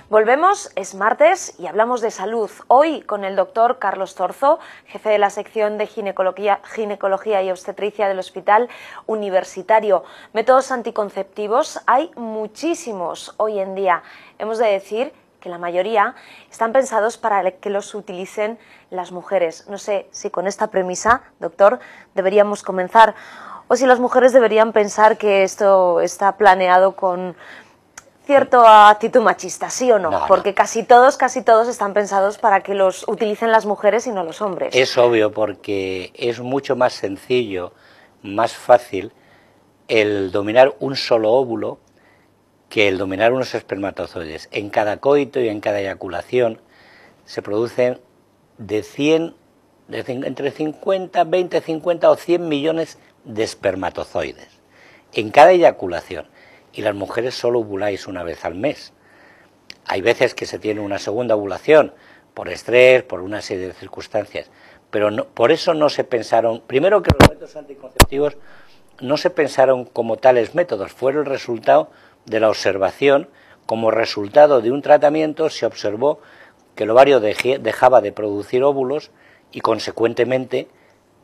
Volvemos, es martes y hablamos de salud. Hoy con el doctor Carlos Torzo, jefe de la sección de ginecología y obstetricia del Hospital Universitario. Métodos anticonceptivos hay muchísimos hoy en día. Hemos de decir que la mayoría están pensados para que los utilicen las mujeres. No sé si con esta premisa, doctor, deberíamos comenzar o si las mujeres deberían pensar que esto está planeado con cierta actitud machista, ¿sí o no? No, porque casi todos están pensados para que los utilicen las mujeres y no los hombres. Es obvio, porque es mucho más sencillo, más fácil el dominar un solo óvulo que el dominar unos espermatozoides. En cada coito y en cada eyaculación se producen entre 50, 20, 50 o 100 millones de espermatozoides en cada eyaculación. Y las mujeres solo ovuláis una vez al mes. Hay veces que se tiene una segunda ovulación por estrés, por una serie de circunstancias, pero no, por eso no se pensaron, primero que los métodos anticonceptivos no se pensaron como tales métodos, fueron el resultado de la observación. Como resultado de un tratamiento se observó que el ovario dejaba de producir óvulos y consecuentemente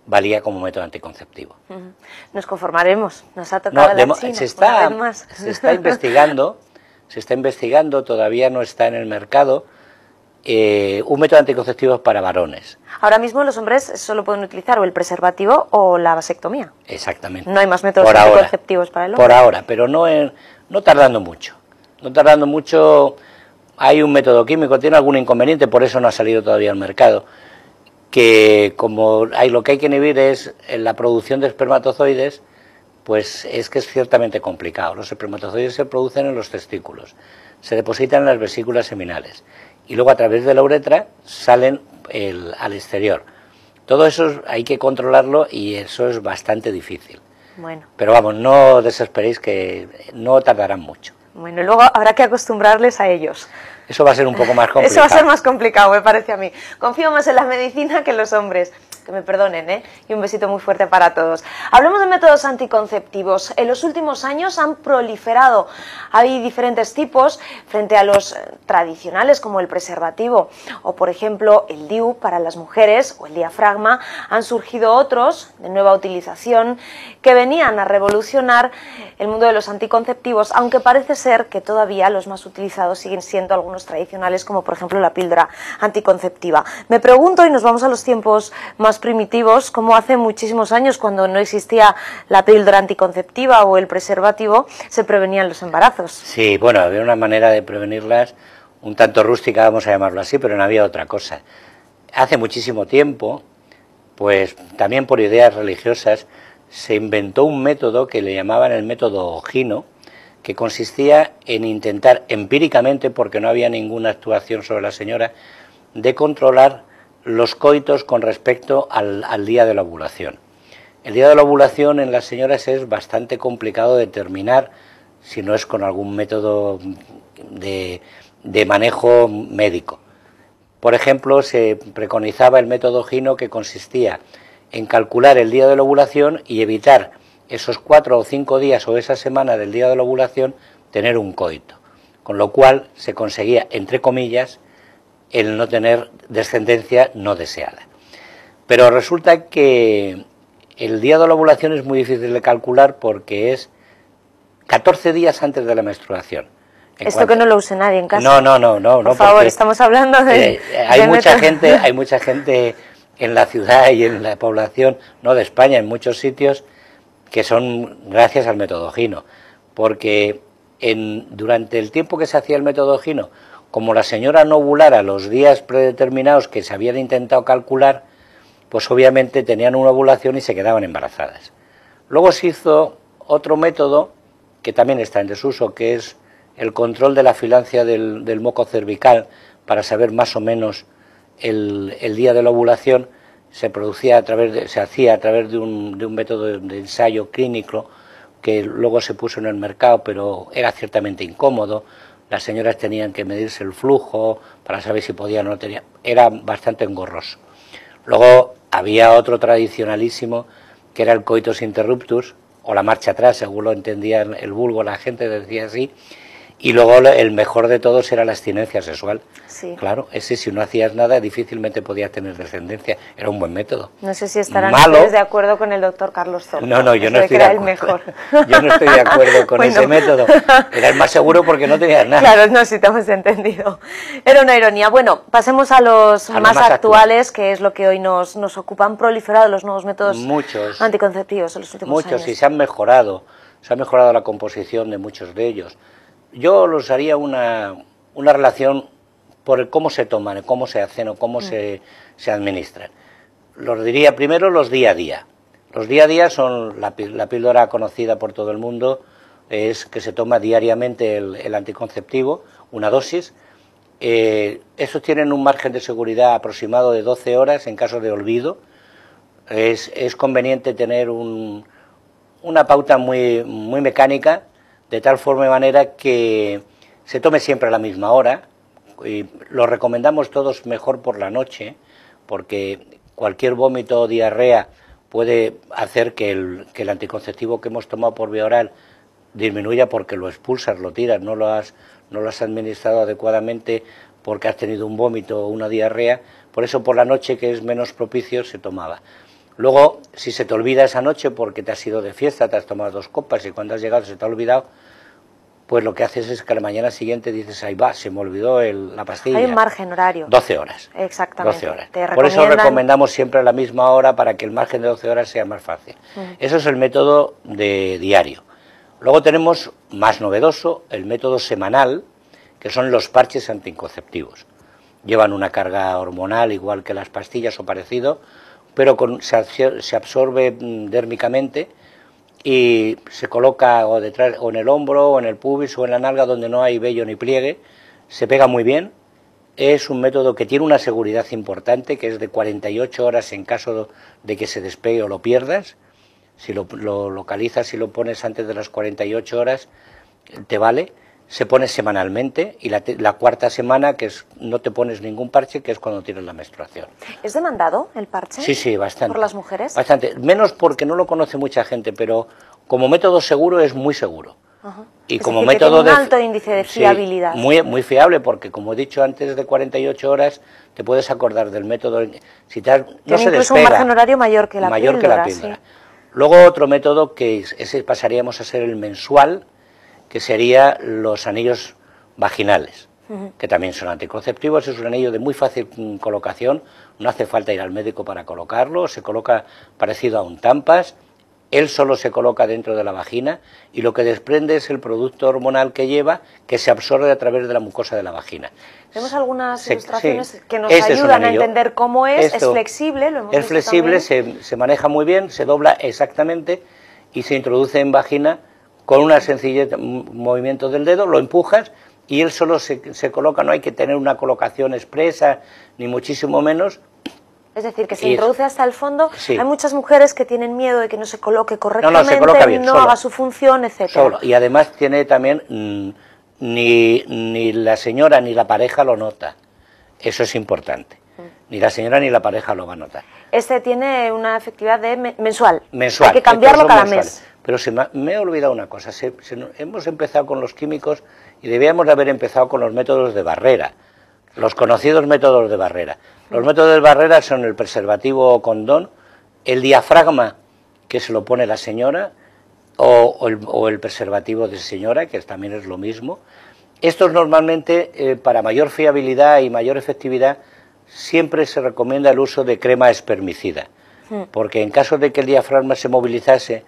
valía como método anticonceptivo. Nos conformaremos, nos ha tocado la China. Se está investigando, todavía no está en el mercado, un método anticonceptivo para varones. Ahora mismo los hombres solo pueden utilizar o el preservativo o la vasectomía. Exactamente. No hay más métodos anticonceptivos para el hombre. Por ahora, pero no tardando mucho. No tardando mucho. Hay un método químico, tiene algún inconveniente, por eso no ha salido todavía al mercado, que como lo que hay que inhibir es la producción de espermatozoides, pues es que es ciertamente complicado. Los espermatozoides se producen en los testículos, se depositan en las vesículas seminales y luego a través de la uretra salen al exterior. Todo eso hay que controlarlo y eso es bastante difícil. Bueno. Pero vamos, no desesperéis, que no tardarán mucho. Bueno, luego habrá que acostumbrarles a ellos. Eso va a ser un poco más complicado. Eso va a ser más complicado, me parece a mí. Confío más en la medicina que en los hombres. Que me perdonen, ¿eh? Y un besito muy fuerte para todos. Hablemos de métodos anticonceptivos. En los últimos años han proliferado. Hay diferentes tipos frente a los tradicionales, como el preservativo o, por ejemplo, el DIU para las mujeres o el diafragma. Han surgido otros de nueva utilización que venían a revolucionar el mundo de los anticonceptivos, aunque parece ser que todavía los más utilizados siguen siendo algunos tradicionales, como por ejemplo la píldora anticonceptiva. Me pregunto, y nos vamos a los tiempos más primitivos, como hace muchísimos años, cuando no existía la píldora anticonceptiva o el preservativo, se prevenían los embarazos. Sí, bueno, había una manera de prevenirlas un tanto rústica, vamos a llamarlo así, pero no había otra cosa. Hace muchísimo tiempo, pues también por ideas religiosas, se inventó un método que le llamaban el método Gino, que consistía en intentar empíricamente, porque no había ninguna actuación sobre la señora, de controlar los coitos con respecto al día de la ovulación. El día de la ovulación en las señoras es bastante complicado determinar si no es con algún método de manejo médico. Por ejemplo, se preconizaba el método Gino, que consistía en calcular el día de la ovulación y evitar esos 4 o 5 días o esa semana del día de la ovulación tener un coito, con lo cual se conseguía, entre comillas, el no tener descendencia no deseada. Pero resulta que el día de la ovulación es muy difícil de calcular porque es 14 días antes de la menstruación. Que no lo use nadie en casa. No. Por favor, estamos hablando de... Hay mucha gente en la ciudad y en la población, no de España, en muchos sitios, que son gracias al método Gino. Porque durante el tiempo que se hacía el método Gino, como la señora no ovulara los días predeterminados que se habían intentado calcular, pues obviamente tenían una ovulación y se quedaban embarazadas. Luego se hizo otro método que también está en desuso, que es el control de la filancia del moco cervical, para saber más o menos el día de la ovulación. Se hacía a través de un método de ensayo clínico que luego se puso en el mercado, pero era ciertamente incómodo. Las señoras tenían que medirse el flujo para saber si podían o no tenían. Era bastante engorroso. Luego había otro tradicionalísimo, que era el coitus interruptus, o la marcha atrás, según lo entendía el vulgo, la gente decía así, Y luego el mejor de todos era la abstinencia sexual. Sí. Claro, ese si no hacías nada difícilmente podías tener descendencia. Era un buen método. No sé si estarán Malo. ustedes de acuerdo con el doctor Carlos Zorco. No, yo no estoy de de acuerdo. acuerdo. Mejor. Yo no estoy de acuerdo con Bueno. ese método. Era el más seguro porque no tenías nada. Claro, no, si te hemos entendido. Era una ironía. Bueno, pasemos a los más actuales, que es lo que hoy nos ocupa. Han proliferado los nuevos métodos anticonceptivos en los últimos años. Muchos, y se han mejorado la composición de muchos de ellos. Yo los haría una relación por el cómo se toman, cómo se hacen o cómo se administran. Los diría primero los día a día. Los día a día son la píldora conocida por todo el mundo, es que se toma diariamente el anticonceptivo, una dosis. Estos tienen un margen de seguridad aproximado de 12 horas en caso de olvido. Es conveniente tener una pauta muy mecánica, de tal forma y manera que se tome siempre a la misma hora. Y lo recomendamos todos mejor por la noche, porque cualquier vómito o diarrea puede hacer que el anticonceptivo que hemos tomado por vía oral disminuya porque lo expulsas, lo tiras, no lo has administrado adecuadamente porque has tenido un vómito o una diarrea. Por eso por la noche, que es menos propicio, se tomaba. Luego, si se te olvida esa noche porque te has ido de fiesta, te has tomado 2 copas y cuando has llegado se te ha olvidado, pues lo que haces es que a la mañana siguiente dices, ahí va, se me olvidó la pastilla. Hay un margen horario. 12 horas. Exactamente. 12 horas. Por eso recomendamos siempre a la misma hora para que el margen de 12 horas sea más fácil. Eso es el método de diario. Luego tenemos, más novedoso, el método semanal, que son los parches anticonceptivos. Llevan una carga hormonal igual que las pastillas o parecido, pero se absorbe dérmicamente y se coloca o detrás, o en el hombro, o en el pubis, o en la nalga, donde no hay vello ni pliegue. Se pega muy bien. Es un método que tiene una seguridad importante, que es de 48 horas en caso de que se despegue o lo pierdas. Si lo localizas y lo pones antes de las 48 horas, te vale. Se pone semanalmente, y la cuarta semana, que no te pones ningún parche, que es cuando tienes la menstruación. ¿Es demandado el parche? Sí, bastante. ¿Por las mujeres? Bastante. Menos porque no lo conoce mucha gente, pero como método seguro es muy seguro. Y como método tiene un alto índice de fiabilidad. Sí, muy fiable, porque como he dicho, antes de 48 horas te puedes acordar del método. Si no tiene se incluso despega, un margen horario mayor que la píldora. Sí. Luego otro método que ese pasaríamos a ser el mensual, que sería los anillos vaginales, que también son anticonceptivos. Es un anillo de muy fácil colocación, no hace falta ir al médico para colocarlo, se coloca parecido a un Tampas, él solo se coloca dentro de la vagina y lo que desprende es el producto hormonal que lleva, que se absorbe a través de la mucosa de la vagina. Tenemos algunas ilustraciones que nos Este ayudan a entender cómo es. Esto, es flexible, lo hemos es visto flexible, se maneja muy bien, se dobla exactamente y se introduce en vagina con una sencillez, un movimiento del dedo, lo empujas y él solo se coloca. No hay que tener una colocación expresa, ni muchísimo menos. Es decir, que se introduce hasta el fondo. Sí. Hay muchas mujeres que tienen miedo de que no se coloque correctamente, no se coloca bien, no solo, haga su función, etc. Solo. Y además tiene también, ni la señora ni la pareja lo nota. Eso es importante. Ni la señora ni la pareja lo va a notar. Este tiene una efectividad de mensual. Mensual. Hay que cambiarlo cada mes. Pero me he olvidado una cosa. Hemos empezado con los químicos y debíamos de haber empezado con los métodos de barrera. Los conocidos métodos de barrera. Los métodos de barrera son el preservativo o condón, el diafragma, que se lo pone la señora, o el preservativo de señora, que también es lo mismo. Estos normalmente, para mayor fiabilidad y mayor efectividad, siempre se recomienda el uso de crema espermicida, porque en caso de que el diafragma se movilizase,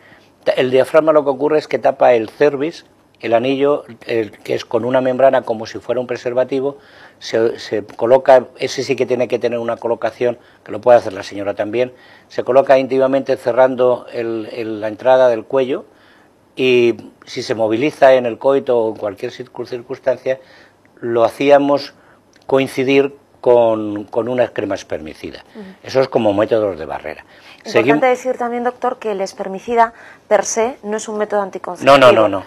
el diafragma lo que ocurre es que tapa el cervix, el anillo, que es con una membrana como si fuera un preservativo, se coloca, ese sí que tiene que tener una colocación, que lo puede hacer la señora también, se coloca íntimamente cerrando la entrada del cuello, y si se moviliza en el coito o en cualquier circunstancia, lo hacíamos coincidir con una crema espermicida. Eso es como métodos de barrera. Importante decir también, doctor, que el espermicida per se no es un método anticonceptivo. No,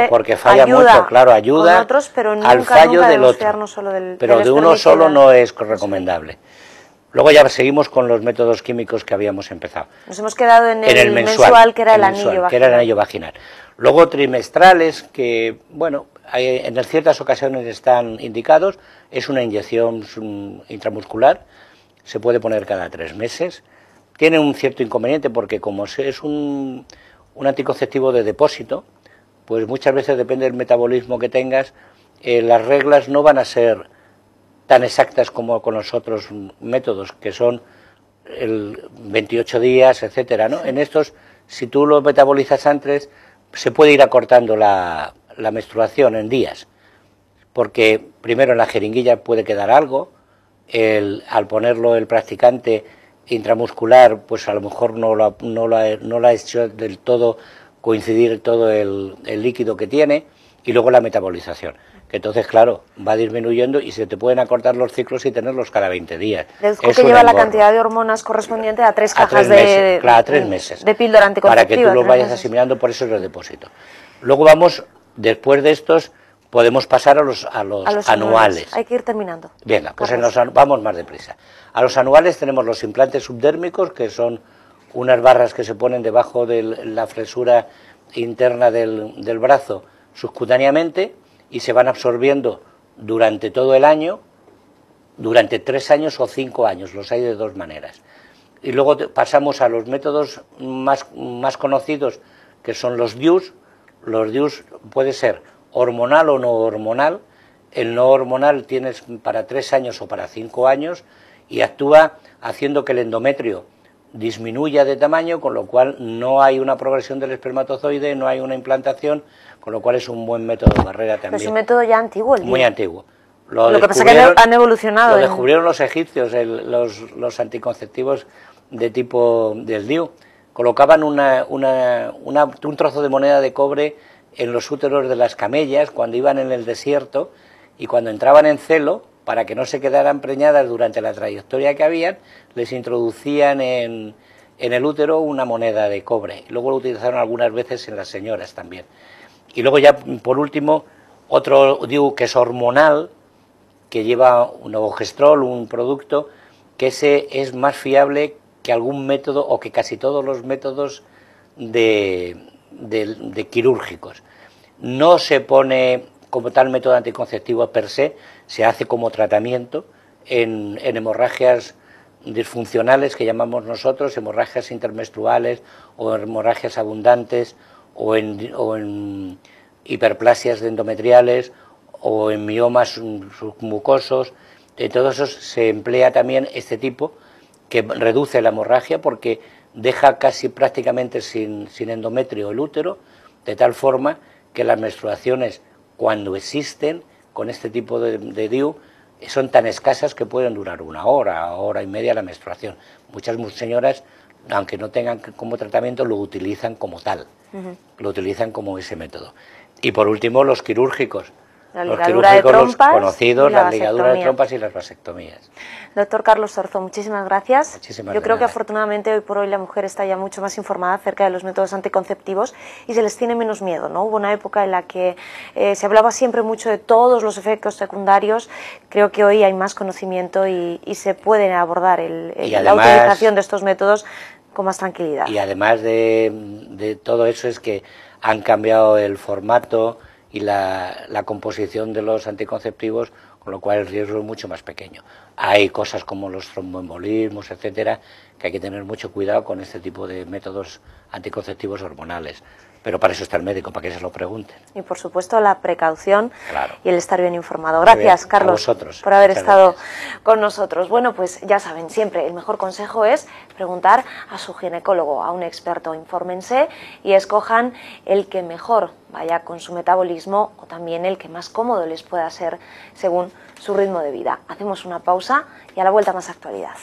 porque falla mucho, claro, ayuda otros, pero al fallo del otro, solo del pero de uno solo no es recomendable. Luego ya seguimos con los métodos químicos que habíamos empezado. Nos hemos quedado en el mensual, que era el anillo vaginal. Que era el anillo vaginal. Luego trimestrales, que, bueno, en ciertas ocasiones están indicados, es una inyección intramuscular, se puede poner cada 3 meses. Tiene un cierto inconveniente porque como es un anticonceptivo de depósito, pues muchas veces depende del metabolismo que tengas, las reglas no van a ser tan exactas como con los otros métodos, que son el 28 días, etcétera, ¿no? En estos, si tú lo metabolizas antes, se puede ir acortando la menstruación en días, porque primero en la jeringuilla puede quedar algo, al ponerlo el practicante intramuscular, pues a lo mejor no lo ha hecho del todo coincidir todo el líquido que tiene, y luego la metabolización, que entonces, claro, va disminuyendo y se te pueden acortar los ciclos y tenerlos cada 20 días. Deduzco que lleva la cantidad de hormonas correspondiente a 3 cajas de 3 meses. De píldora anticonceptiva. Para que tú los vayas asimilando, por eso es el depósito. Luego vamos, después de estos, podemos pasar a los anuales. Hay que ir terminando. Venga, pues vamos más deprisa. A los anuales tenemos los implantes subdérmicos, que son unas barras que se ponen debajo de la fresura interna del brazo subcutáneamente y se van absorbiendo durante todo el año, durante 3 años o 5 años, los hay de 2 maneras. Y luego pasamos a los métodos más conocidos, que son los DIUs. Los DIUs puede ser hormonal o no hormonal. El no hormonal tienes para 3 años o para 5 años y actúa haciendo que el endometrio disminuya de tamaño, con lo cual no hay una progresión del espermatozoide, no hay una implantación, con lo cual es un buen método de barrera también. Pero es un método ya antiguo, muy antiguo. Lo que pasa es que han evolucionado. Lo descubrieron los egipcios, los anticonceptivos de tipo del DIU. Colocaban un trozo de moneda de cobre en los úteros de las camellas cuando iban en el desierto, y cuando entraban en celo, para que no se quedaran preñadas durante la trayectoria que habían, les introducían en el útero una moneda de cobre. Luego lo utilizaron algunas veces en las señoras también. Y luego ya, por último, otro DIU que es hormonal, que lleva un ogestrol, un producto, que ese es más fiable que algún método, o que casi todos los métodos de quirúrgicos. No se pone como tal método anticonceptivo per se, se hace como tratamiento en hemorragias disfuncionales que llamamos nosotros, hemorragias intermenstruales o hemorragias abundantes, o en hiperplasias endometriales o en miomas submucosos. En todos esos se emplea también este tipo, que reduce la hemorragia porque deja casi prácticamente sin endometrio el útero, de tal forma que las menstruaciones, cuando existen con este tipo de DIU, son tan escasas que pueden durar 1 hora, hora y media la menstruación. Muchas señoras, aunque no tengan como tratamiento, lo utilizan como tal, lo utilizan como ese método. Y por último, los quirúrgicos. Los quirúrgicos, los conocidos, las ligaduras de trompas y las vasectomías. Doctor Carlos Sorzo, muchísimas gracias. Muchísimas Yo creo gracias. Que afortunadamente hoy por hoy la mujer está ya mucho más informada acerca de los métodos anticonceptivos y se les tiene menos miedo, ¿no? Hubo una época en la que se hablaba siempre mucho de todos los efectos secundarios. Creo que hoy hay más conocimiento y se puede abordar la utilización de estos métodos con más tranquilidad. Y además de todo eso es que han cambiado el formato y la composición de los anticonceptivos, con lo cual el riesgo es mucho más pequeño. Hay cosas como los tromboembolismos, etcétera, que hay que tener mucho cuidado con este tipo de métodos anticonceptivos hormonales. Pero para eso está el médico, para que se lo pregunten. Y por supuesto la precaución, claro, y el estar bien informado. Gracias, bien, Carlos, vosotros, por haber estado gracias con nosotros. Bueno, pues ya saben, siempre el mejor consejo es preguntar a su ginecólogo, a un experto. Infórmense y escojan el que mejor vaya con su metabolismo, o también el que más cómodo les pueda ser según su ritmo de vida. Hacemos una pausa y a la vuelta más actualidad.